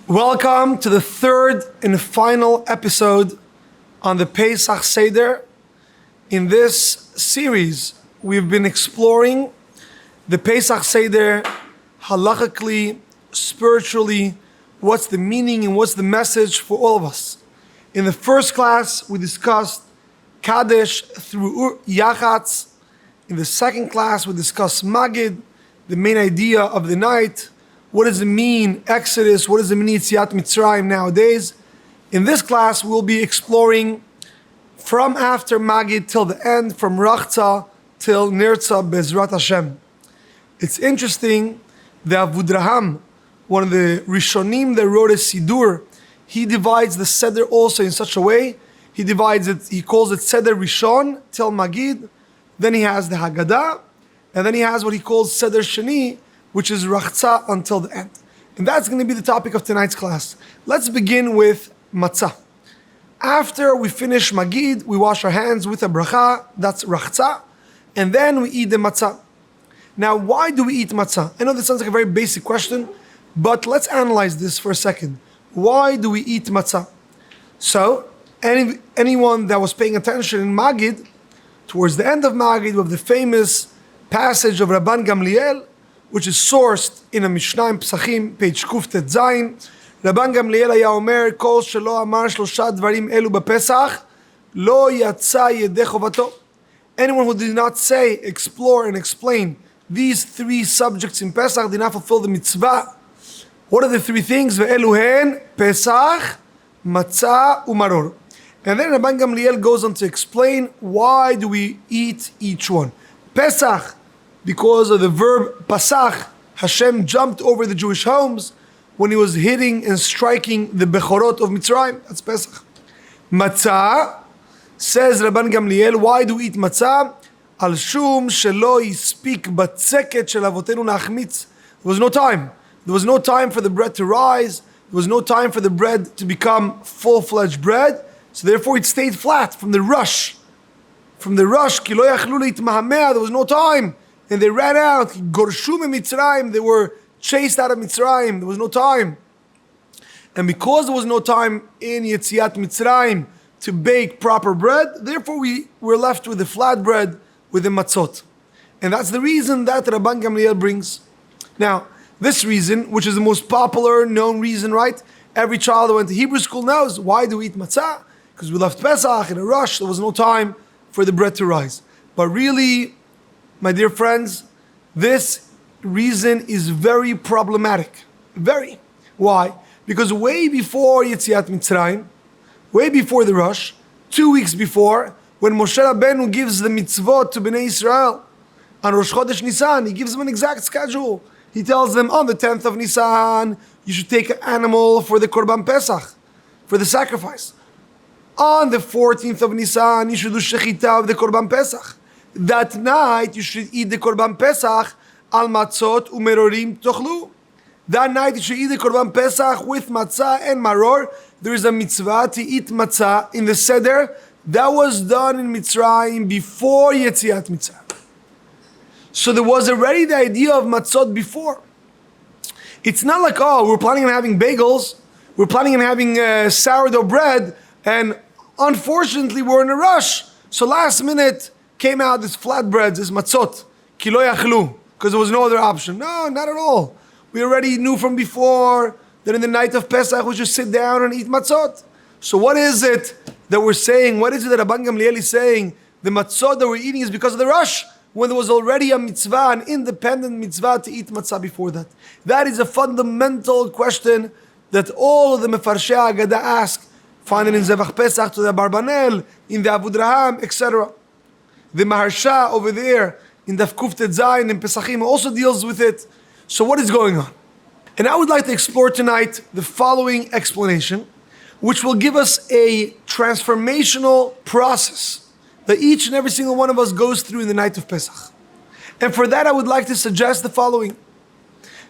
Welcome to the third and final episode on the Pesach Seder. In this series, we've been exploring the Pesach Seder halachically, spiritually, what's the meaning and what's the message for all of us. In the first class, we discussed Kaddish through Yachatz. In the second class, we discussed Magid, the main idea of the night. What does it mean, Exodus? What does it mean, Yetziat Mitzrayim nowadays? In this class, we'll be exploring from after Magid till the end, from Rachtza till Nirtza, Bezrat Hashem. It's interesting that Avudraham, one of the Rishonim that wrote a Sidur, he divides the Seder also in such a way. He divides it, he calls it Seder Rishon till Magid. Then he has the Haggadah, and then he has what he calls Seder Sheni, which is Rachtza until the end. And that's going to be the topic of tonight's class. Let's begin with Matzah. After we finish Magid, we wash our hands with a bracha, that's Rachtza, and then we eat the Matzah. Now, why do we eat Matzah? I know this sounds like a very basic question, but let's analyze this for a second. Why do we eat Matzah? So, anyone that was paying attention in Magid, towards the end of Magid, we have the famous passage of Rabban Gamliel, which is sourced in a Mishnah in Pesachim, page Kuftet Zayin. Rabban Gamliel היה אומר, כל שלא אמר שלושה דברים אלו בפסח, לא יצא ידי חובתו. Anyone who did not say, explore and explain these three subjects in Pesach did not fulfill the mitzvah. What are the three things? ואלו הן Pesach, Matzah, umaror. And then Rabban Gamliel goes on to explain why do we eat each one. Pesach, because of the verb pasach, Hashem jumped over the Jewish homes when he was hitting and striking the Bechorot of Mitzrayim. That's Pesach. Matzah, says Rabban Gamliel, why do we eat matzah? Al shum shelo yispik batzeket shel avotenu nachmitz. There was no time. There was no time for the bread to rise. There was no time for the bread to become full-fledged bread. So therefore it stayed flat from the rush. From the rush, ki lo yachlu leitmahamea, there was no time. And they ran out. Gorshu Mitzrayim. They were chased out of Mitzrayim. There was no time. And because there was no time in Yetziat Mitzrayim to bake proper bread, therefore we were left with the flat bread with the matzot. And that's the reason that Rabban Gamliel brings. Now, this reason, which is the most popular, known reason, right? Every child that went to Hebrew school knows, why do we eat matzah? Because we left Pesach in a rush. There was no time for the bread to rise. But really, my dear friends, this reason is very problematic. Very. Why? Because way before Yetziat Mitzrayim, way before the rush, 2 weeks before, when Moshe Rabbeinu gives the mitzvot to Bnei Israel on Rosh Chodesh Nisan, he gives them an exact schedule. He tells them on the 10th of Nisan, you should take an animal for the Korban Pesach, for the sacrifice. On the 14th of Nisan, you should do Shechita of the Korban Pesach. That night, you should eat the Korban Pesach al matzot umerorim tochlu. That night, you should eat the Korban Pesach with matzah and maror. There is a mitzvah to eat matzah in the Seder. That was done in Mitzrayim before Yetziat Mitzrayim. So there was already the idea of matzot before. It's not like, oh, we're planning on having bagels, we're planning on having sourdough bread, and unfortunately, we're in a rush. So last minute, came out this flatbreads, this matzot, ki lo yachlu, because there was no other option. No, not at all. We already knew from before that in the night of Pesach we should sit down and eat matzot. So what is it that we're saying? What is it that Rabban Gamliel is saying? The matzot that we're eating is because of the rush, when there was already a mitzvah, an independent mitzvah to eat matzah before that. That is a fundamental question that all of the Mefarshei Haggadah ask. Find it in Zevach Pesach to the Barbanel, in the Avudraham, etc. The Maharsha over there in Daf Kuftet Zayin in Pesachim also deals with it. So what is going on? And I would like to explore tonight the following explanation, which will give us a transformational process that each and every single one of us goes through in the night of Pesach. And for that I would like to suggest the following.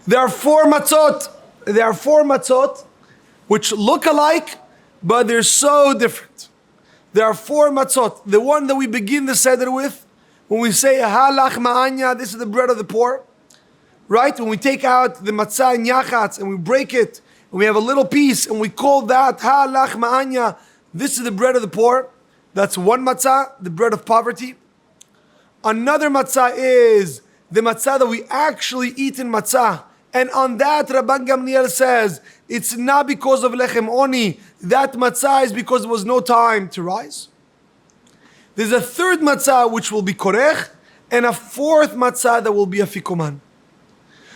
There are four matzot. There are four matzot which look alike, but they're so different. There are four matzot. The one that we begin the Seder with, when we say, halach ma'anya, this is the bread of the poor, right? When we take out the matzah and yachatz and we break it and we have a little piece, and we call that halach ma'anya. This is the bread of the poor. That's one matzah, the bread of poverty. Another matzah is the matzah that we actually eat in matzah. And on that, Rabban Gamliel says, it's not because of lechem oni. That matzah is because there was no time to rise. There's a third matzah which will be korech, and a fourth matzah that will be afikoman.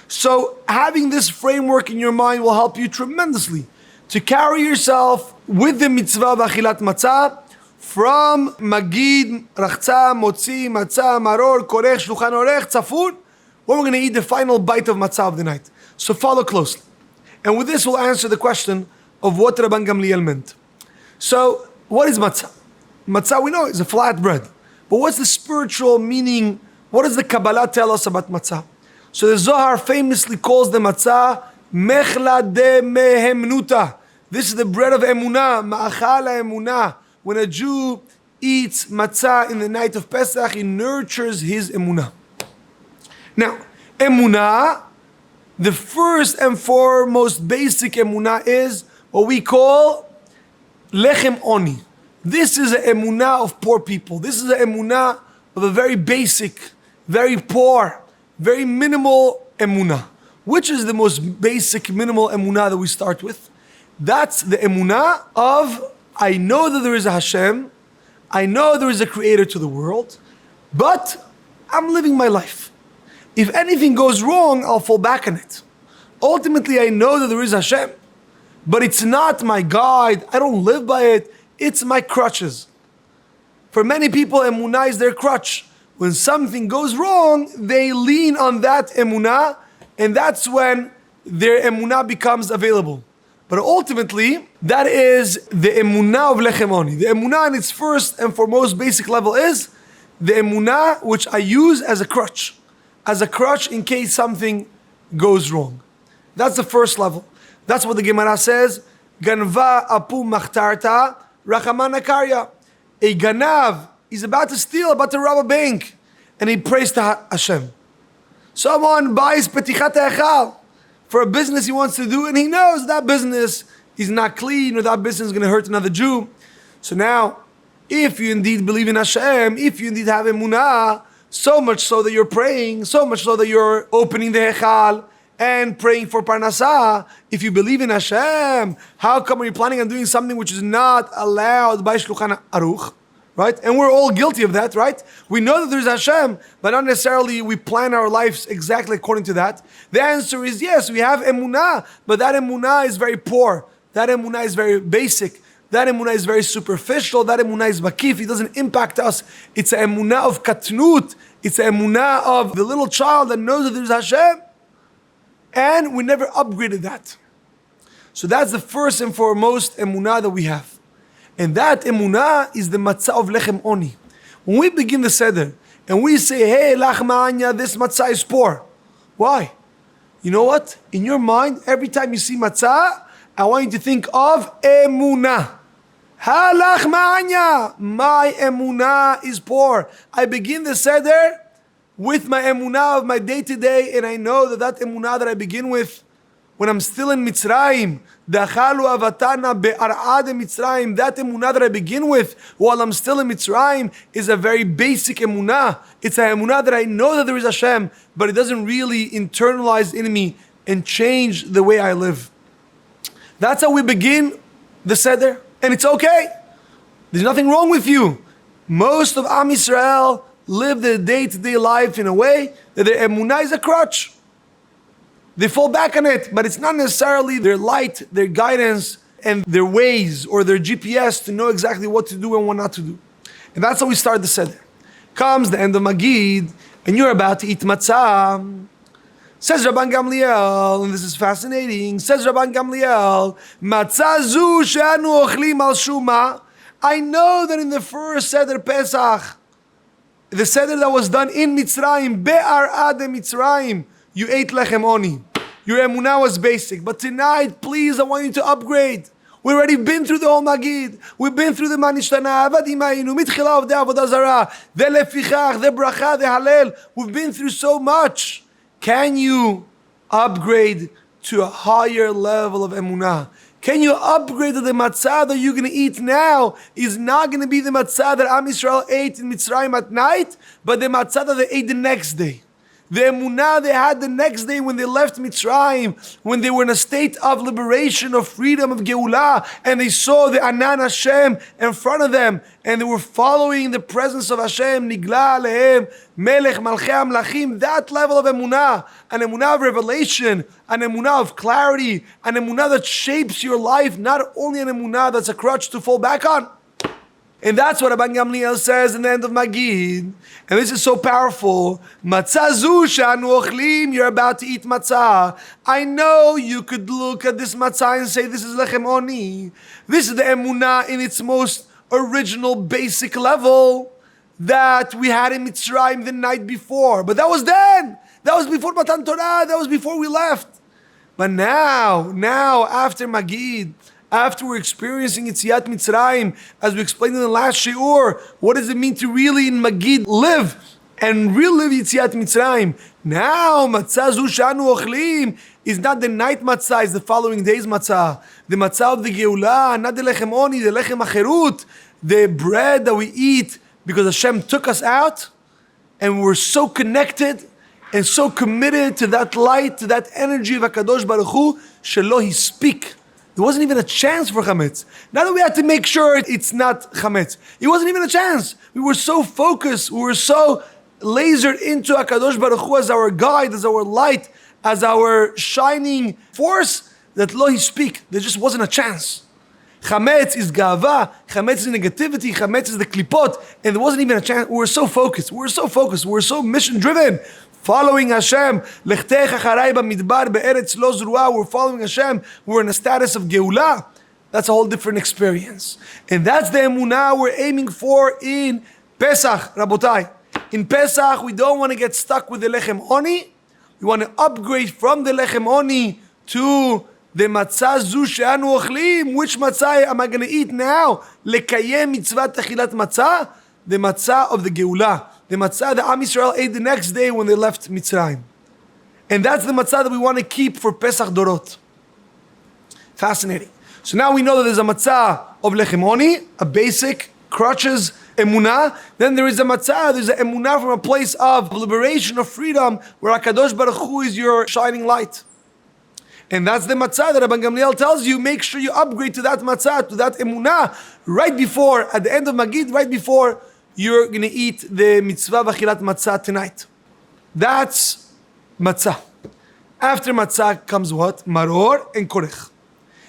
So having this framework in your mind will help you tremendously to carry yourself with the mitzvah of achilat matzah from magid, rachtza, motzi, matzah, maror, korech, shulchan orech, tzafun, when we're going to eat the final bite of matzah of the night. So follow closely. And with this we'll answer the question of what Rabban Gamliel meant. So what is matzah? Matzah we know is a flat bread. But what's the spiritual meaning? What does the Kabbalah tell us about matzah? So the Zohar famously calls the matzah mechla de mehemnuta. This is the bread of emunah, ma'achal emunah. When a Jew eats matzah in the night of Pesach, he nurtures his emunah. Now, emunah, the first and foremost basic emunah is what we call lechem oni. This is an emunah of poor people. This is an emunah of a very basic, very poor, very minimal emunah. Which is the most basic, minimal emunah that we start with? That's the emunah of, I know that there is a Hashem, I know there is a creator to the world, but I'm living my life. If anything goes wrong, I'll fall back on it. Ultimately, I know that there is Hashem, but it's not my guide. I don't live by it. It's my crutches. For many people, emunah is their crutch. When something goes wrong, they lean on that emunah, and that's when their emunah becomes available. But ultimately, that is the emunah of lechem oni. The emunah in its first and foremost basic level is the emunah which I use as a crutch. As a crutch in case something goes wrong. That's the first level. That's what the Gemara says. Ganva apu machtarta rachamana karya. A ganav is about to steal, about to rob a bank, and he prays to Hashem. Someone buys petichat echal for a business he wants to do, and he knows that business is not clean, or that business is going to hurt another Jew. So now, if you indeed believe in Hashem, if you indeed have emunah, so much so that you're praying, so much so that you're opening the hechal and praying for parnasah. If you believe in Hashem, how come are you planning on doing something which is not allowed by Shulchan Aruch? Right? And we're all guilty of that, right? We know that there's Hashem, but not necessarily we plan our lives exactly according to that. The answer is yes, we have emunah, but that emunah is very poor. That emunah is very basic. That emunah is very superficial. That emunah is makif. It doesn't impact us. It's an emunah of katnut. It's an emunah of the little child that knows that there's Hashem. And we never upgraded that. So that's the first and foremost emunah that we have. And that emunah is the matzah of lechem oni. When we begin the Seder and we say, hey, lach ma'anya, this matzah is poor. Why? You know what? In your mind, every time you see matzah, I want you to think of emunah. Halach ma'anya. My emunah is poor. I begin the Seder with my emunah of my day-to-day, and I know that that emunah that I begin with when I'm still in Mitzrayim, dachalu avatana be'ar'ad Mitzrayim, that emunah that I begin with while I'm still in Mitzrayim is a very basic emunah. It's a emunah that I know that there is Hashem, but it doesn't really internalize in me and change the way I live. That's how we begin the Seder, and it's okay. There's nothing wrong with you. Most of Am Yisrael live their day-to-day life in a way that their emunah is a crutch. They fall back on it, but it's not necessarily their light, their guidance, and their ways or their GPS to know exactly what to do and what not to do. And that's how we start the Seder. Comes the end of Magid, and you're about to eat matzah. Says Rabban Gamliel, and this is fascinating, says Rabban Gamliel, matzah zu she'anu ochlim al shuma. I know that in the first Seder Pesach, the Seder that was done in Mitzrayim, be'ar'ad Mitzrayim, you ate lechem oni. Your emunah was basic. But tonight, please, I want you to upgrade. We've already been through the whole Magid. We've been through the Manishtana, Avad Imayinu, Mitchila of the Avodah Zarah, the Lefichach, the Bracha, the Halel. We've been through so much. Can you upgrade to a higher level of emunah? Can you upgrade to the matzah that you're going to eat now is not going to be the matzah that Am Yisrael ate in Mitzrayim at night, but the matzah that they ate the next day. The emunah they had the next day when they left Mitzrayim, when they were in a state of liberation, of freedom, of Geulah, and they saw the Anan Hashem in front of them, and they were following the presence of Hashem, Nigla Alehem, Melech Malchei Amlachim, that level of emunah, an emunah of revelation, an emunah of clarity, an emunah that shapes your life, not only an emunah that's a crutch to fall back on. And that's what Rabban Gamliel says in the end of Magid. And this is so powerful. Matzah zu she'anu ochlim, you're about to eat matzah. I know you could look at this matzah and say, this is lechem oni. This is the emunah in its most original, basic level that we had in Mitzrayim the night before. But that was then. That was before Matan Torah. That was before we left. But now, after Magid, after we're experiencing Yetziat Mitzrayim, as we explained in the last shiur, what does it mean to really in Magid live and relive Yetziat Mitzrayim? Now, matzah zu she'anu ochlim is not the night matzah, it's the following day's matzah. The matzah of the Geulah, not the lechem oni, the lechem acherut, the bread that we eat because Hashem took us out and we're so connected and so committed to that light, to that energy of HaKadosh Baruch Hu, shelo he speak. There wasn't even a chance for chametz. Now that we had to make sure it's not chametz, it wasn't even a chance. We were so focused, we were so lasered into HaKadosh Baruch Hu as our guide, as our light, as our shining force, that lo he speak. There just wasn't a chance. Chametz is gava, chametz is negativity, chametz is the klipot, and there wasn't even a chance. We were so focused, we were so mission driven. Following Hashem, Lechtech acharai b'midbar be'eretz lo zruah. We're following Hashem. We're in a status of Geulah. That's a whole different experience. And that's the emunah we're aiming for in Pesach, Rabotai. In Pesach, we don't want to get stuck with the lechem oni. We want to upgrade from the lechem oni to the matzah zu she'anu ochlim. Which matzah am I going to eat now? Lekayem mitzvat achilat matzah. The matzah of the Geulah. The matzah that Am Yisrael ate the next day when they left Mitzrayim. And that's the matzah that we want to keep for Pesach Dorot. Fascinating. So now we know that there's a matzah of lechem oni, a basic, crutches, emunah. Then there is a matzah, there's an emunah from a place of liberation, of freedom, where HaKadosh Baruch Hu is your shining light. And that's the matzah that Rabban Gamliel tells you, make sure you upgrade to that matzah, to that emunah, right before, at the end of Magid, right before you're going to eat the mitzvah v'achilat matzah tonight. That's matzah. After matzah comes what? Maror and korech.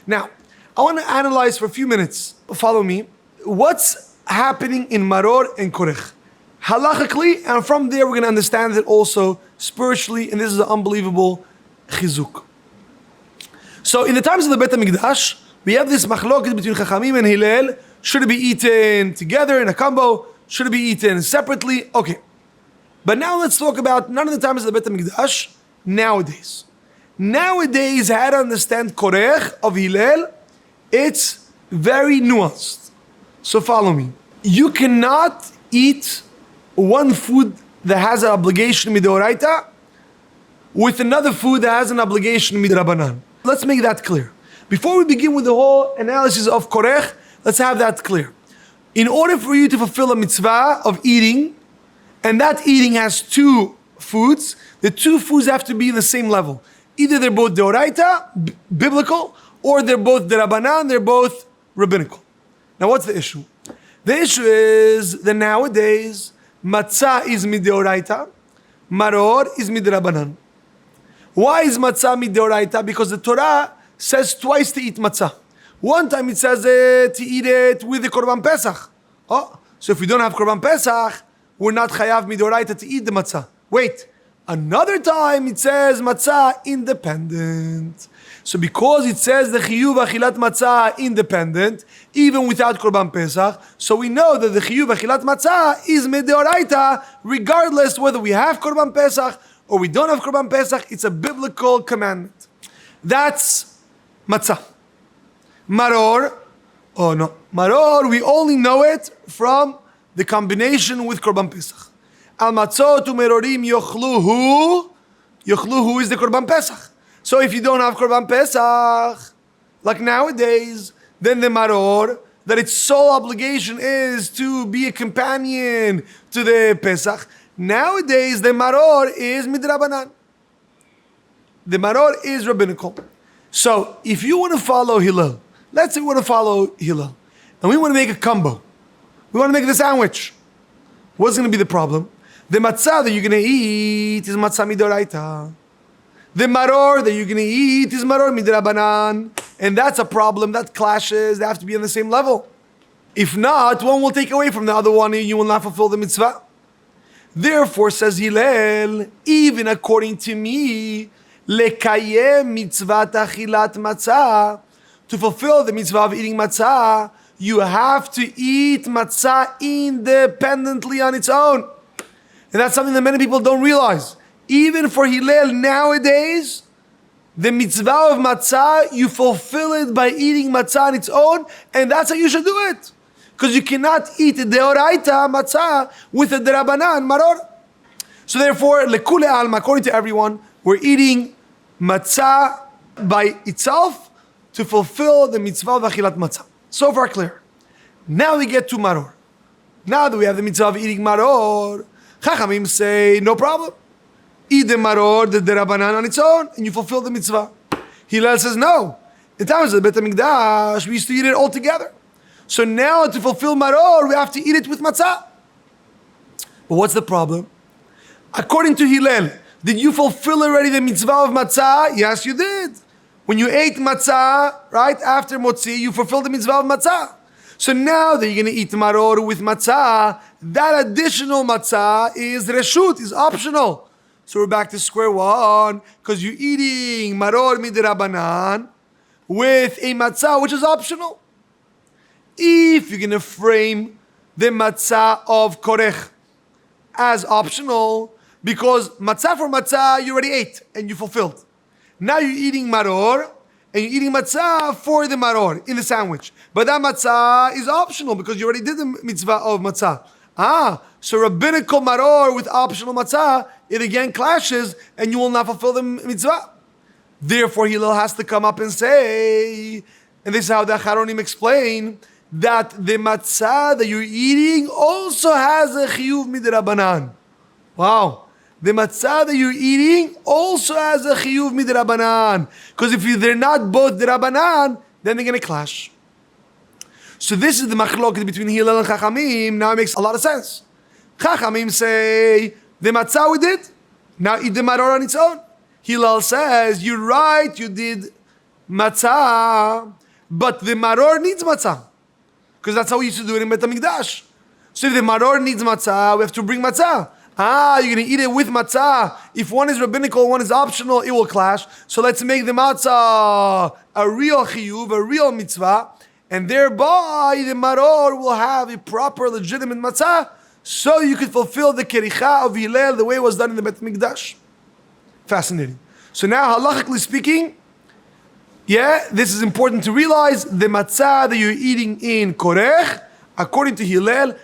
Now, I want to analyze for a few minutes, follow me, what's happening in maror and korech. Halachically, and from there we're going to understand it also spiritually, and this is an unbelievable chizuk. So in the times of the Beit HaMikdash, we have this machloket between Chachamim and Hillel. Should it be eaten together in a combo? Should it be eaten separately? Okay. But now let's talk about none of the times of the Beit HaMikdash, nowadays. Nowadays, how to understand korech of Hillel, it's very nuanced. So follow me. You cannot eat one food that has an obligation midoraita with another food that has an obligation midrabanan. Let's make that clear. Before we begin with the whole analysis of korech, let's have that clear. In order for you to fulfill a mitzvah of eating, and that eating has two foods, the two foods have to be in the same level. Either they're both deoraita, biblical, or they're both derabanan, they're both rabbinical. Now what's the issue? The issue is that nowadays, matzah is mideoraita, maror is midrabanan. Why is matzah mideoraita? Because the Torah says twice to eat matzah. One time it says to eat it with the Korban Pesach. Oh, so if we don't have Korban Pesach, we're not chayav midoraita to eat the matzah. Wait, another time it says matzah independent. So because it says the chiyuv achilat matzah independent, even without Korban Pesach, so we know that the chiyuv achilat matzah is midoraita, regardless whether we have Korban Pesach or we don't have Korban Pesach. It's a biblical commandment. That's matzah. Maror, oh no, maror, we only know it from the combination with Korban Pesach. Al matzot umerorim yochluhu is the Korban Pesach. So if you don't have Korban Pesach, like nowadays, then the maror, that its sole obligation is to be a companion to the Pesach. Nowadays, the maror is midrabanan. The maror is rabbinical. So if you want to follow Hillel, let's say we want to follow Hillel, and we want to make a combo. We want to make the sandwich. What's going to be the problem? The matzah that you're going to eat is matzah midoraita. The maror that you're going to eat is maror midrabanan. And that's a problem. That clashes. They have to be on the same level. If not, one will take away from the other one and you will not fulfill the mitzvah. Therefore, says Hillel, even according to me, lekayem mitzvah achilat matzah, to fulfill the mitzvah of eating matzah, you have to eat matzah independently on its own. And that's something that many people don't realize. Even for Hillel nowadays, the mitzvah of matzah, you fulfill it by eating matzah on its own, and that's how you should do it. Because you cannot eat the deoraita matzah with a derabanan maror. So therefore, lekule alma, according to everyone, we're eating matzah by itself to fulfill the mitzvah of achilat matzah. So far clear. Now we get to maror. Now that we have the mitzvah of eating maror, Chachamim say, no problem. Eat the maror, the derabanan on its own, and you fulfill the mitzvah. Hillel says, no. In times of the Bet HaMikdash, we used to eat it all together. So now to fulfill maror, we have to eat it with matzah. But what's the problem? According to Hillel, did you fulfill already the mitzvah of matzah? Yes, you did. When you ate matzah, right, after motzi, you fulfilled the mitzvah of matzah. So now that you're going to eat maror with matzah, that additional matzah is reshut, is optional. So we're back to square one, because you're eating maror midrabanan with a matzah, which is optional. If you're going to frame the matzah of korech as optional, because matzah for matzah you already ate and you fulfilled. Now you're eating maror and you're eating matzah for the maror in the sandwich. But that matzah is optional because you already did the mitzvah of matzah. So rabbinical maror with optional matzah, it again clashes and you will not fulfill the mitzvah. Therefore, Hillel has to come up and say, and this is how the Acharonim explain, that the matzah that you're eating also has a chiyuv midrabanan. Wow. The matzah that you're eating also has a chiyuv midrabanan. Because if they're not both drabanan, then they're going to clash. So this is the machloket between Hillel and Chachamim. Now it makes a lot of sense. Chachamim say, the matzah we did, now eat the maror on its own. Hillel says, you're right, you did matzah, but the maror needs matzah. Because that's how we used to do it in Bet HaMikdash. So if the maror needs matzah, we have to bring matzah. You're going to eat it with matzah. If one is rabbinical, one is optional, it will clash. So let's make the matzah a real chiyuv, a real mitzvah, and thereby the maror will have a proper, legitimate matzah, so you could fulfill the kericha of Hillel the way it was done in the Bet HaMikdash. Fascinating. So now, halachically speaking, this is important to realize, the matzah that you're eating in korech, according to Hillel,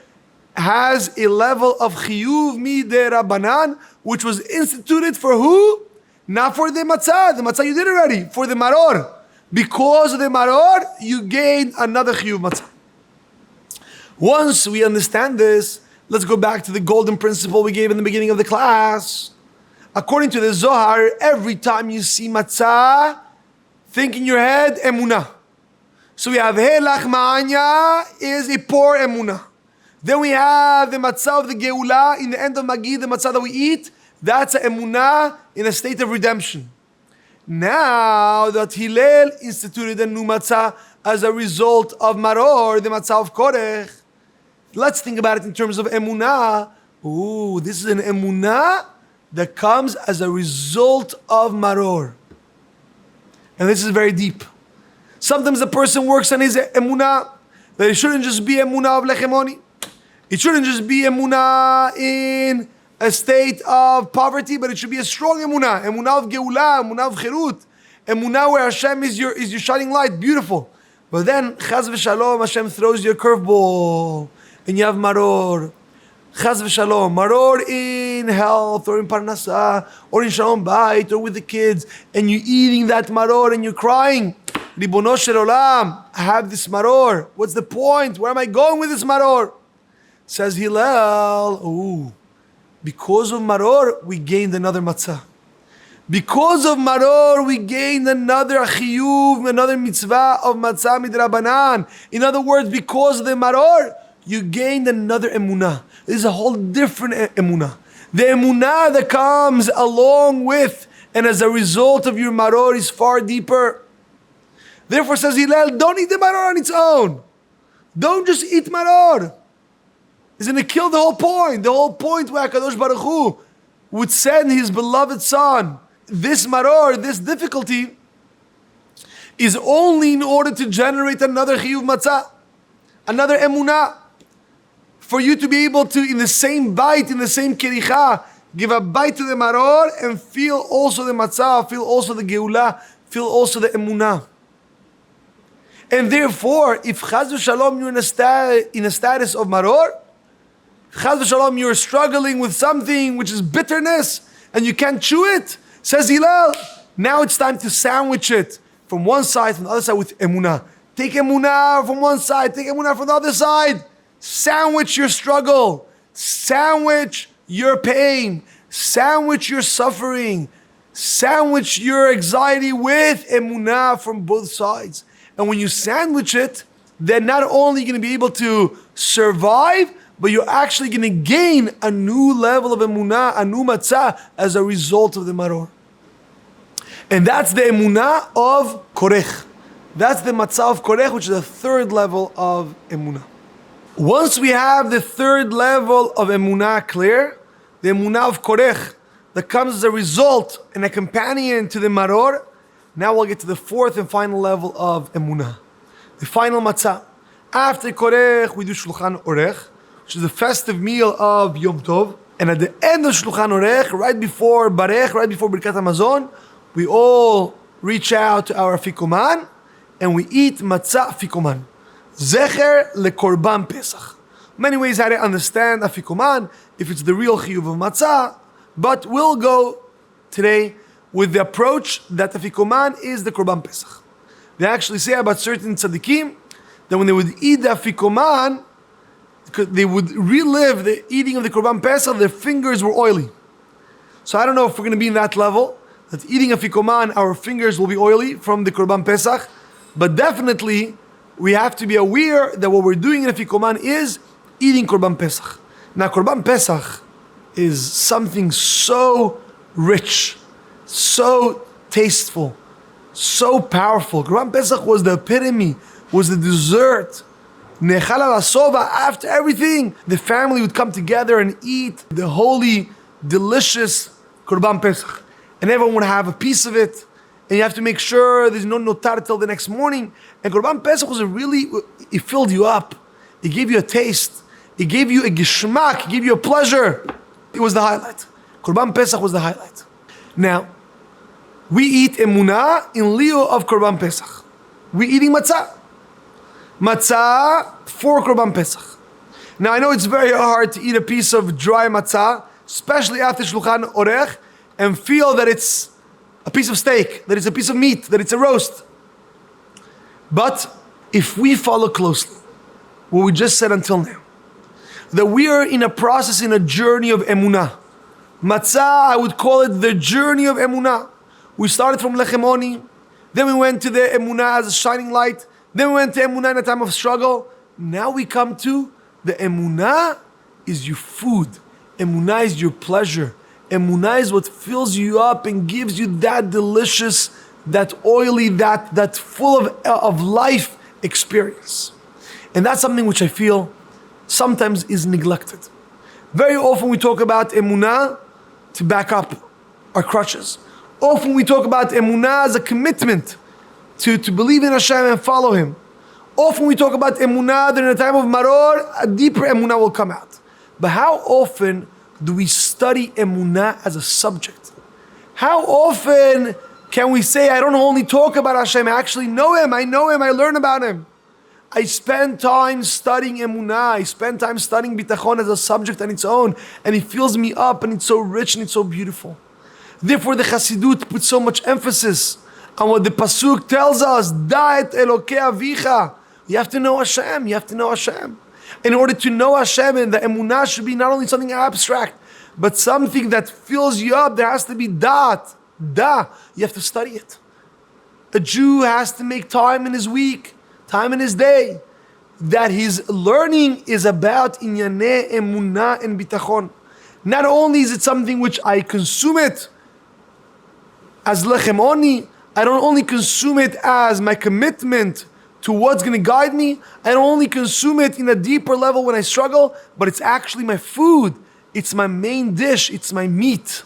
has a level of chiyuv miderabanan, which was instituted for who? Not for the matzah you did already, for the maror. Because of the maror, you gain another chiyuv matzah. Once we understand this, let's go back to the golden principle we gave in the beginning of the class. According to the Zohar, every time you see matzah, think in your head, Emuna. So we have Helach Ma'anya is a poor Emuna. Then we have the matzah of the Geulah in the end of Magid, the matzah that we eat. That's a Emunah in a state of redemption. Now that Hillel instituted a new matzah as a result of Maror, the matzah of Korech, let's think about it in terms of Emunah. This is an Emunah that comes as a result of Maror. And this is very deep. Sometimes the person works on his Emunah, that it shouldn't just be Emunah of Lechemoni. It shouldn't just be Emunah in a state of poverty, but it should be a strong Emunah. Emunah of Geulah, Emunah of Chirut. Emunah where Hashem is your shining light, beautiful. But then, Chaz v'Shalom, Hashem throws you a curveball, and you have Maror. Chaz v'shalom, maror in health or in parnasa or in shalom bayit or with the kids, and you're eating that maror and you're crying, Ribono shel olam, I have this maror. What's the point? Where am I going with this maror? Says Hillel, because of maror, we gained another matzah. Because of maror, we gained another chiyuv, another mitzvah of matzah midrabanan. In other words, because of the maror, you gained another emunah. This is a whole different emunah. The emunah that comes along with and as a result of your maror is far deeper. Therefore, says Hillel, don't eat the maror on its own. Don't just eat maror. It's going to kill the whole point. The whole point where HaKadosh Baruch Hu would send His beloved Son. This maror, this difficulty, is only in order to generate another chiyuv matzah, another emunah, for you to be able to, in the same bite, in the same kericha, give a bite to the maror and feel also the matzah, feel also the geulah, feel also the emunah. And therefore, if chaz v'shalom you're in a status of maror, chaz v'shalom you're struggling with something which is bitterness and you can't chew it, says Hillel, now it's time to sandwich it from one side, from the other side with emunah. Take emunah from one side, take emunah from the other side. Sandwich your struggle, sandwich your pain, sandwich your suffering, sandwich your anxiety with emunah from both sides. And when you sandwich it, then not only are you going to be able to survive, but you're actually going to gain a new level of emunah, a new matzah, as a result of the maror. And that's the emunah of korech. That's the matzah of korech, which is the third level of emunah. Once we have the third level of emunah clear, the emunah of korech, that comes as a result and a companion to the maror, now we'll get to the fourth and final level of emunah, the final matzah. After korech, we do shulchan orech, which is the festive meal of Yom Tov. And at the end of shulchan orech, right before barech, right before birkat hamazon, we all reach out to our afikuman and we eat matzah afikuman. Zecher lekorban Pesach. Many ways how to understand afikuman, if it's the real chiyuv of matzah, but we'll go today with the approach that afikuman is the korban Pesach. They actually say about certain tzaddikim that when they would eat the afikuman, they would relive the eating of the korban Pesach, their fingers were oily. So I don't know if we're going to be in that level, that eating afikuman, our fingers will be oily from the korban Pesach, but definitely we have to be aware that what we're doing in afikuman is eating korban Pesach. Now korban Pesach is something so rich, so tasteful, so powerful. Korban Pesach was the epitome, was the dessert. Nechal al asova, after everything, the family would come together and eat the holy, delicious korban Pesach. And everyone would have a piece of it. And you have to make sure there's no notar till the next morning. And korban Pesach was it filled you up. It gave you a taste. It gave you a gishmak. It gave you a pleasure. It was the highlight. Korban Pesach was the highlight. Now, we eat emunah in lieu of korban Pesach. We're eating matzah. Matzah for korban Pesach. Now, I know it's very hard to eat a piece of dry matzah, especially after shulchan orech, and feel that it's a piece of steak, that it's a piece of meat, that it's a roast. But if we follow closely what we just said until now, that we are in a process, in a journey of emunah. Matzah, I would call it the journey of emunah. We started from lechem oni, then we went to the emunah as a shining light, then we went to emunah in a time of struggle. Now we come to the emunah is your food. Emunah is your pleasure. Emunah is what fills you up and gives you that delicious, that oily, that full of life experience. And that's something which I feel sometimes is neglected. Very often we talk about emunah to back up our crutches. Often we talk about emunah as a commitment to believe in Hashem and follow Him. Often we talk about emunah that in a time of maror, a deeper emunah will come out. But how often do we study emunah as a subject? How often can we say, I don't only talk about Hashem, I actually know Him, I learn about Him. I spend time studying Emunah. I spend time studying Bitachon as a subject on its own. And it fills me up and it's so rich and it's so beautiful. Therefore, the Chassidut puts so much emphasis on what the Pasuk tells us. Da'et Elokei Avicha. You have to know Hashem. You have to know Hashem. In order to know Hashem, and the Emunah should be not only something abstract, but something that fills you up. There has to be da'at. You have to study it. A Jew has to make time in his week, time in his day, that his learning is about inyanei emunah and bitachon. Not only is it something which I consume it as lechem oni, I don't only consume it as my commitment to what's going to guide me, I don't only consume it in a deeper level when I struggle, but it's actually my food, it's my main dish, it's my meat.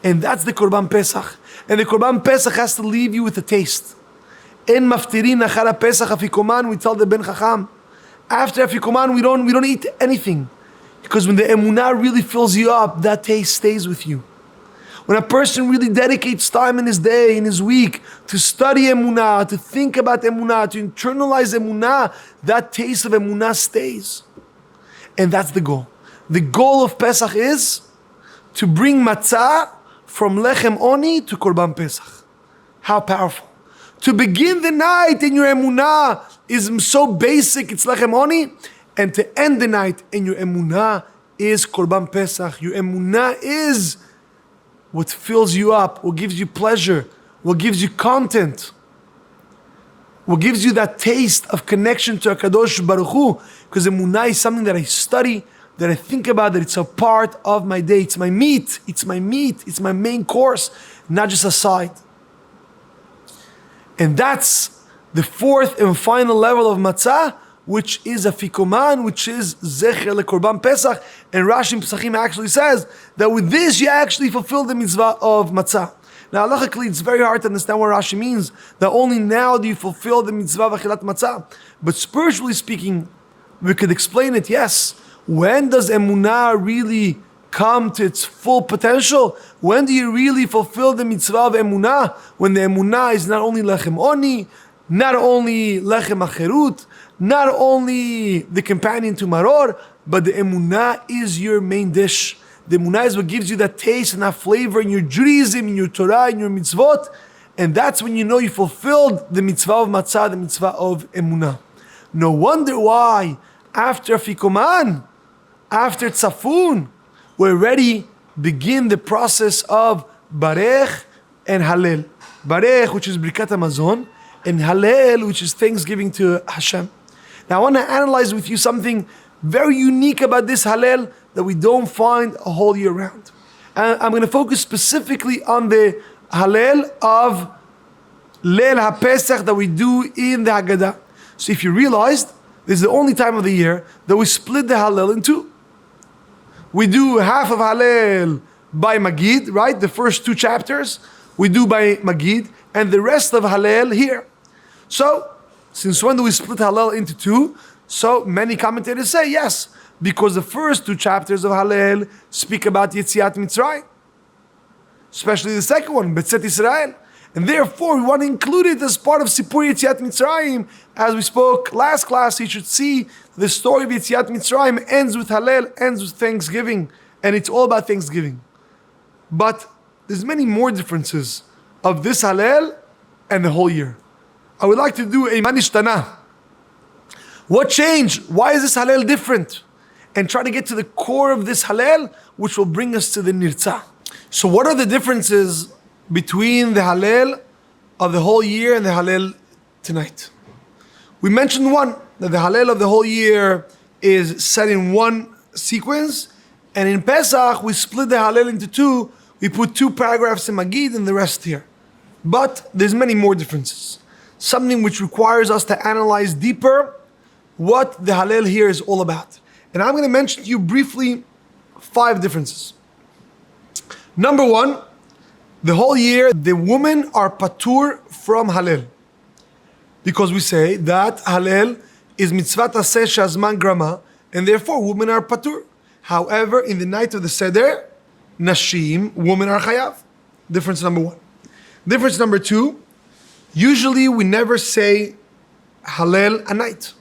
And that's the Korban Pesach. And the Korban Pesach has to leave you with a taste. En maftirin achara Pesach afikoman, we tell the Ben Chacham. After afikoman, we don't eat anything. Because when the emunah really fills you up, that taste stays with you. When a person really dedicates time in his day, in his week, to study emunah, to think about emunah, to internalize emunah, that taste of emunah stays. And that's the goal. The goal of Pesach is to bring matzah from lechem oni to korban Pesach. How powerful. To begin the night in your emunah is so basic, it's lechem oni, and to end the night in your emunah is korban Pesach. Your emunah is what fills you up, what gives you pleasure, what gives you content, what gives you that taste of connection to HaKadosh Baruch Hu, because emunah is something that I study, that I think about, that it's a part of my day. It's my meat, it's my main course, not just a side. And that's the fourth and final level of matzah, which is afikoman, which is zecher lekorban Pesach. And Rashi in Pesachim actually says that with this you actually fulfill the mitzvah of matzah. Now, halachically, it's very hard to understand what Rashi means, that only now do you fulfill the mitzvah of achilat matzah. But spiritually speaking, we could explain it, yes. When does emunah really come to its full potential? When do you really fulfill the mitzvah of emunah? When the emunah is not only lechem oni, not only lechem acherut, not only the companion to maror, but the emunah is your main dish. The emunah is what gives you that taste and that flavor in your Judaism, in your Torah, in your mitzvot. And that's when you know you fulfilled the mitzvah of matzah, the mitzvah of emunah. No wonder why after afikoman, after tzafun, we already begin the process of barech and halel. Barech, which is brikat hamazon, and halel, which is thanksgiving to Hashem. Now I want to analyze with you something very unique about this halel that we don't find a whole year round. And I'm going to focus specifically on the halel of Leil HaPesach that we do in the Haggadah. So if you realized, this is the only time of the year that we split the halel in two. We do half of halel by Magid, right? The first two chapters we do by Magid, and the rest of halel here. So, since when do we split halel into two? So many commentators say yes, because the first two chapters of halel speak about Yetziat Mitzrayim, especially the second one, Betzet Israel. And therefore, we want to include it as part of Sipur Yetziat Mitzrayim. As we spoke last class, you should see the story of Yetziat Mitzrayim ends with Halel, ends with Thanksgiving. And it's all about Thanksgiving. But there's many more differences of this Halel and the whole year. I would like to do a Manishtana. What changed? Why is this Halel different? And try to get to the core of this Halel, which will bring us to the Nirtza. So what are the differences between the Halel of the whole year and the Halel tonight? We mentioned one, that the Halel of the whole year is set in one sequence, and in Pesach we split the Halel into two. We put two paragraphs in Magid and the rest here. But there's many more differences. Something which requires us to analyze deeper what the Halel here is all about. And I'm going to mention to you briefly 5 differences. Number 1, the whole year, the women are patur from Halel. Because we say that Halel is mitzvat aseh shazman grama, and therefore women are patur. However, in the night of the Seder, nashim, women are chayav. Difference number 1. Difference number 2, usually we never say Hallel at night?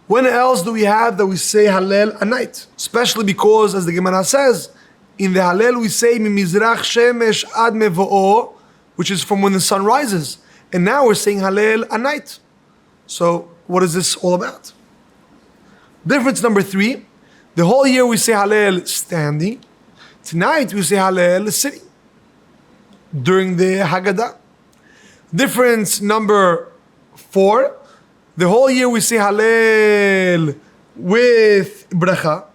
When else do we have that we say Hallel at night? Especially because, as the Gemara says, in the Hallel we say Mimizrach Shemesh Ad Mevo'o, which is from when the sun rises. And now we're saying Hallel at night. So what is this all about? Difference number 3, the whole year we say Hallel standing. Tonight we say Hallel sitting during the Haggadah. Difference number 4, the whole year we say Hallel with bracha,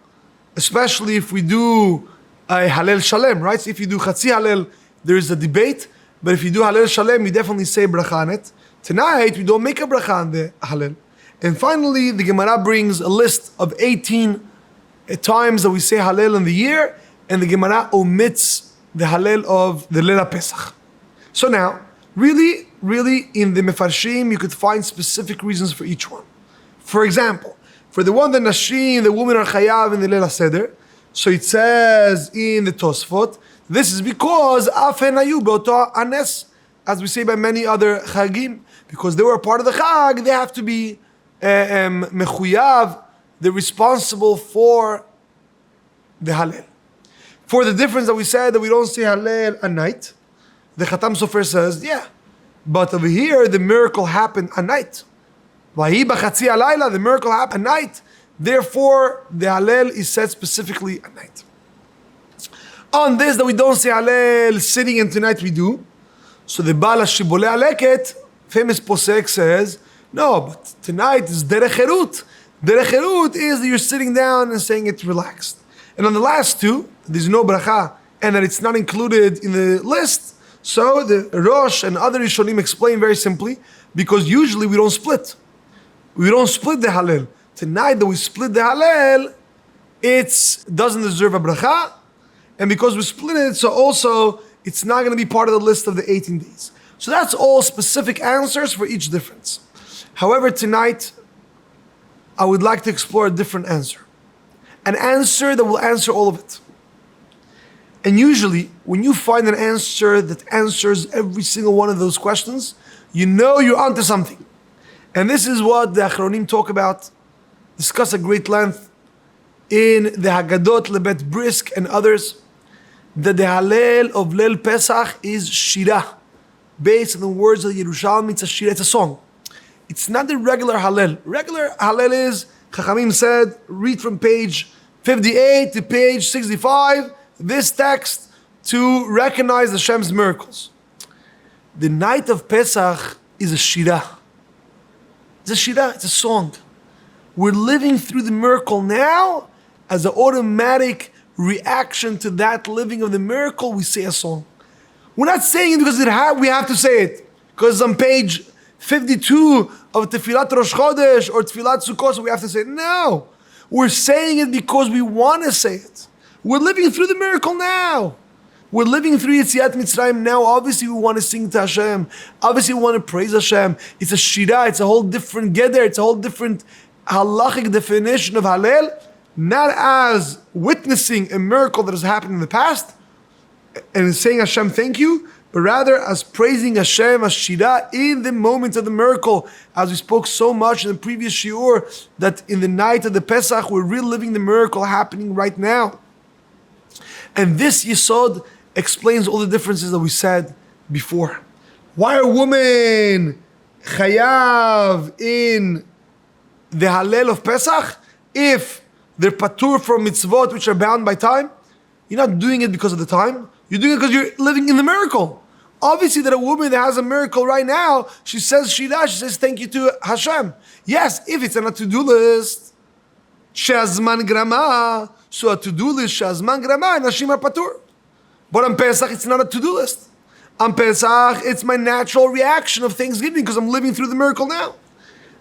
especially if we do a Hallel Shalem, right? So if you do Chatzi Hallel, there is a debate, but if you do Hallel Shalem, you definitely say bracha on it. Tonight we don't make a bracha on the Hallel. And finally, the Gemara brings a list of 18 times that we say Hallel in the year, and the Gemara omits the Hallel of the Leila Pesach. So now, really in the Mefarshim, you could find specific reasons for each one. For example, for the one that Nashim, the women are Chayav in the Leila Seder, so it says in the Tosfot, this is because Afen Hayu Be'oto Anes, as we say by many other Chagim, because they were a part of the Chag, they have to be Mechuyav, they're responsible for the Hallel. For the difference that we said that we don't say Hallel at night, the Khatam Sofer says, yeah, but over here the miracle happened at night. Vahi b'chatzi halayla, the miracle happened at night. Therefore, the Hallel is said specifically at night. On this, that we don't say Hallel sitting, and tonight we do. So the Baal HaShibolei HaLeket, famous posek, says, no, but tonight is Derech Herut. Derech Herut is that you're sitting down and saying it relaxed. And on the last two, there's no bracha, and that it's not included in the list. So the Rosh and other Rishonim explain very simply, because usually we don't split. We don't split the Hallel. Tonight that we split the Hallel, it doesn't deserve a bracha, and because we split it, so also it's not going to be part of the list of the 18 days. So that's all specific answers for each difference. However, tonight, I would like to explore a different answer. An answer that will answer all of it. And usually, when you find an answer that answers every single one of those questions, you know you're onto something. And this is what the Achronim talk about, discuss at great length in the Haggadot, Lebet Brisk, and others, that the Hallel of Leil Pesach is Shirah. Based on the words of the Yerushalmi, it's a Shirah, it's a song. It's not the regular Hallel. Regular Hallel is, Chachamim said, read from page 58 to page 65, this text to recognize Hashem's miracles. The night of Pesach is a Shirah. It's a Shirah, it's a song. We're living through the miracle now. As an automatic reaction to that living of the miracle, we say a song. We're not saying it because we have to say it. Because on page 52 of Tefillat Rosh Chodesh or Tefillat Sukkot, so we have to say it. No. We're saying it because we want to say it. We're living through the miracle now. We're living through Yetziat Mitzrayim now. Obviously, we want to sing to Hashem. Obviously, we want to praise Hashem. It's a Shirah. It's a whole different Geder. It's a whole different halachic definition of Hallel. Not as witnessing a miracle that has happened in the past and saying Hashem thank you, but rather as praising Hashem as Shirah in the moment of the miracle. As we spoke so much in the previous shiur, that in the night of the Pesach, we're reliving the miracle happening right now. And this Yesod explains all the differences that we said before. Why are women chayav in the Hallel of Pesach if they're patur from mitzvot which are bound by time? You're not doing it because of the time. You're doing it because you're living in the miracle. Obviously that a woman that has a miracle right now, she says Shirah, she says thank you to Hashem. Yes, if it's on a to-do list, she'azman grama, so a to-do list, she'azman grama, nashim are patur. But on Pesach, it's not a to-do list. On Pesach, it's my natural reaction of Thanksgiving because I'm living through the miracle now.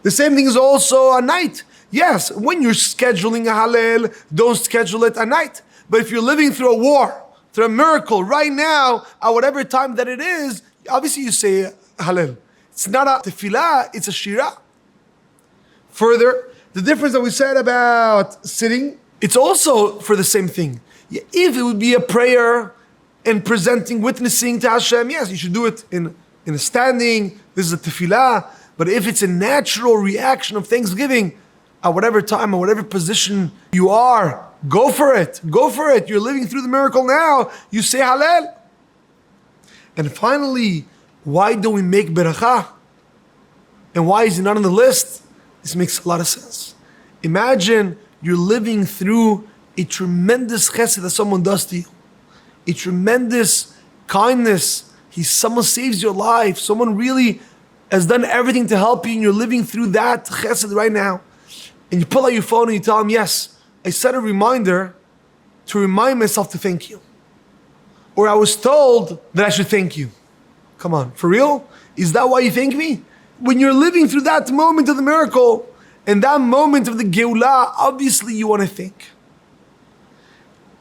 The same thing is also at night. Yes, when you're scheduling a Hallel, don't schedule it at night. But if you're living through a war, through a miracle right now, at whatever time that it is, obviously you say Hallel. It's not a tefillah, it's a shirah. Further, the difference that we said about sitting, it's also for the same thing. If it would be a prayer and presenting, witnessing to Hashem, yes, you should do it in a standing. This is a tefillah. But if it's a natural reaction of thanksgiving, at whatever time or whatever position you are, go for it. Go for it. You're living through the miracle now. You say Hallel. And finally, why do we make beracha? And why is it not on the list? This makes a lot of sense. Imagine you're living through a tremendous chesed that someone does to you. A tremendous kindness. Someone saves your life. Someone really has done everything to help you, and you're living through that chesed right now. And you pull out your phone and you tell them, yes, I set a reminder to remind myself to thank you. Or I was told that I should thank you. Come on, for real? Is that why you thank me? When you're living through that moment of the miracle and that moment of the Geulah, obviously you want to thank.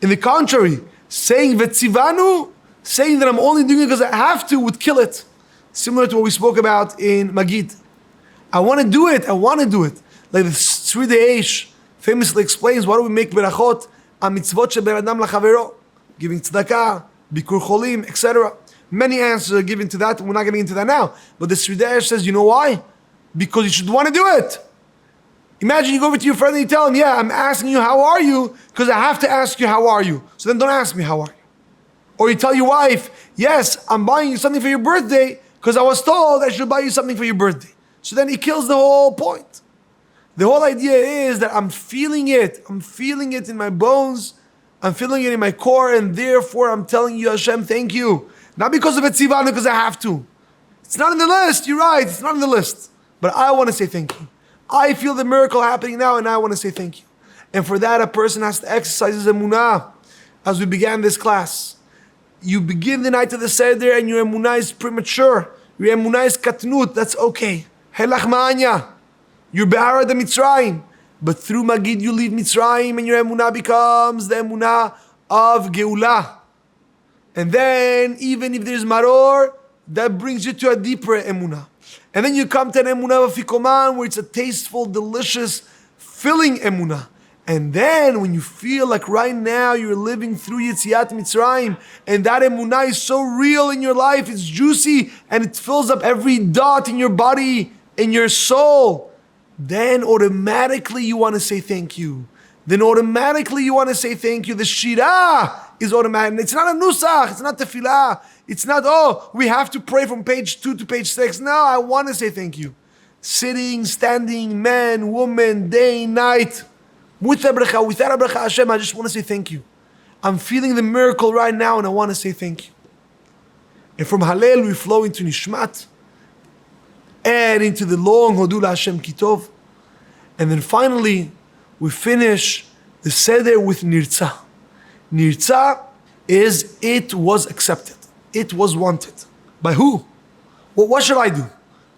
In the contrary, saying Vetzivanu, saying that I'm only doing it because I have to, would kill it. Similar to what we spoke about in Magid. I want to do it. Like the Sri Eish famously explains, why do we make berachot? Mitzvot sheben adam lachavero, giving tzedakah, bikur cholim, etc. Many answers are given to that. We're not getting into that now. But the Sri Eish says, you know why? Because you should want to do it. Imagine you go over to your friend and you tell him, yeah, I'm asking you how are you, because I have to ask you how are you. So then don't ask me how are you. Or you tell your wife, yes, I'm buying you something for your birthday, because I was told I should buy you something for your birthday. So then he kills the whole point. The whole idea is that I'm feeling it. I'm feeling it in my bones. I'm feeling it in my core, and therefore I'm telling you, Hashem, thank you. Not because of Etzivanu, because I have to. It's not on the list. You're right. It's not on the list. But I want to say thank you. I feel the miracle happening now, and I want to say thank you. And for that, a person has to exercise his emunah. As we began this class, you begin the night of the Seder, and your emunah is premature. Your emunah is katnut. That's okay. Helach ma'anya. You're be'ara de Mitzrayim. But through Magid, you leave Mitzrayim, and your emunah becomes the emunah of Geulah. And then, even if there's maror, that brings you to a deeper emunah. And then you come to an emunah of Fikoman, where it's a tasteful, delicious, filling emunah. And then, when you feel like right now you're living through Yetziat Mitzrayim, and that emunah is so real in your life, it's juicy, and it fills up every dot in your body, in your soul, then automatically you want to say thank you. Then automatically you want to say thank you. The shirah is automatic. It's not a nusach. It's not tefillah. It's not, oh, we have to pray from page 2 to page 6. No, I want to say thank you. Sitting, standing, man, woman, day, night, with a bracha, without a bracha, Hashem, I just want to say thank you. I'm feeling the miracle right now, and I want to say thank you. And from Hallel, we flow into Nishmat, and into the long Hodu Hashem Kitov. And then finally, we finish the Seder with Nirtza. Nirtza is, it was accepted. It was wanted. By who? Well, what should I do?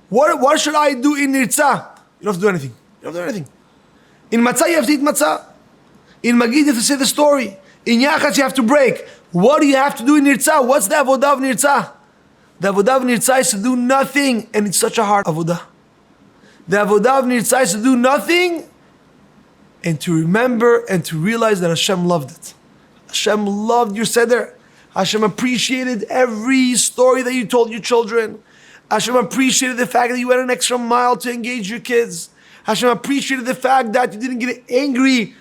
What should I do in Nirtza? You don't have to do anything. In Matzah, you have to eat Matzah. In Magid, you have to say the story. In Yachatz, you have to break. What do you have to do in Nirtza? What's the avodah of Nirtza? The avodah of Nirtza is to do nothing, and it's such a hard avodah. The avodah of Nirtza is to do nothing, and to remember and to realize that Hashem loved it. Hashem loved your Seder. Hashem appreciated every story that you told your children. Hashem appreciated the fact that you went an extra mile to engage your kids. Hashem appreciated the fact that you didn't get angry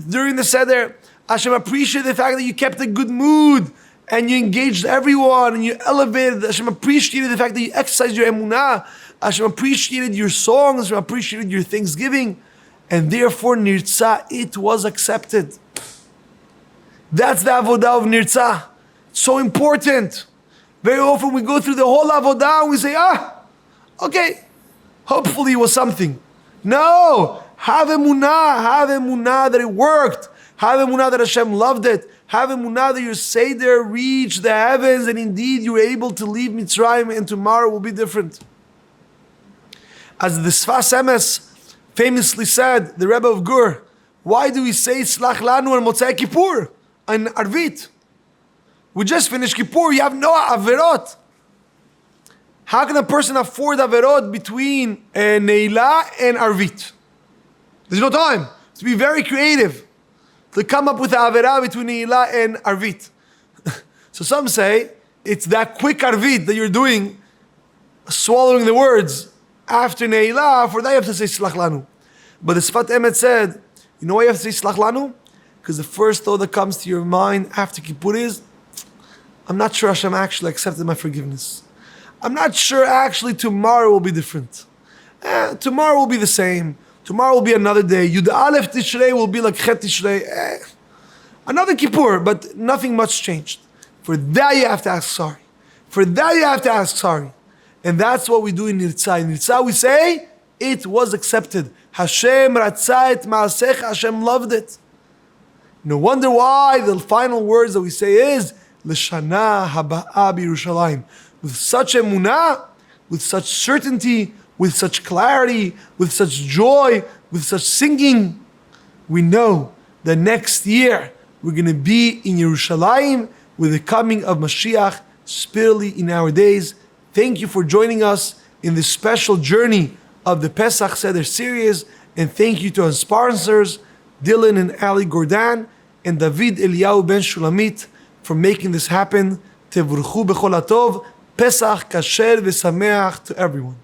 during the Seder. Hashem appreciated the fact that you kept a good mood and you engaged everyone and you elevated. Hashem appreciated the fact that you exercised your emunah. Hashem appreciated your songs. Hashem appreciated your thanksgiving. And therefore, Nirtza, it was accepted. That's the avodah of Nirtza. It's so important. Very often we go through the whole avodah and we say, okay, hopefully it was something. No, have emunah that it worked. Have emunah that Hashem loved it. Have emunah that your Seder reached the heavens and indeed you were able to leave Mitzrayim and tomorrow will be different. As the Sfas Emes famously said, the Rebbe of Gur, why do we say Slach Lanu on Motzei Kippur and Arvit? We just finished Kippur, you have no Averot. How can a person afford Averot between Neila and Arvit? There's no time. To be very creative. To come up with the Averah between Neila and Arvit. So some say, it's that quick Arvit that you're doing, swallowing the words, after Ne'ilah, for that you have to say Slach Lanu. But the Sfat Emet said, you know why you have to say Slach Lanu? Because the first thought that comes to your mind after Kippur is, I'm not sure Hashem actually accepted my forgiveness. I'm not sure actually tomorrow will be different. Tomorrow will be the same. Tomorrow will be another day. Yud Aleph Tishrei will be like Chet Tishrei. Another Kippur, but nothing much changed. For that you have to ask sorry. For that you have to ask sorry. And that's what we do in Nirtza. In Nirtza we say, it was accepted. Hashem Ratzah et Ma'asech, Hashem loved it. No wonder why the final words that we say is, L'shana haba'a b'Yerushalayim. With such emunah, with such certainty, with such clarity, with such joy, with such singing, we know that next year we're going to be in Yerushalayim with the coming of Mashiach, spiritually in our days. Thank you for joining us in this special journey of the Pesach Seder series, and thank you to our sponsors, Dylan and Ali Gordan, and David Eliyahu Ben Shulamit, for making this happen. Tevurchu b'chol hatov, Pesach kasher v'sameach to everyone.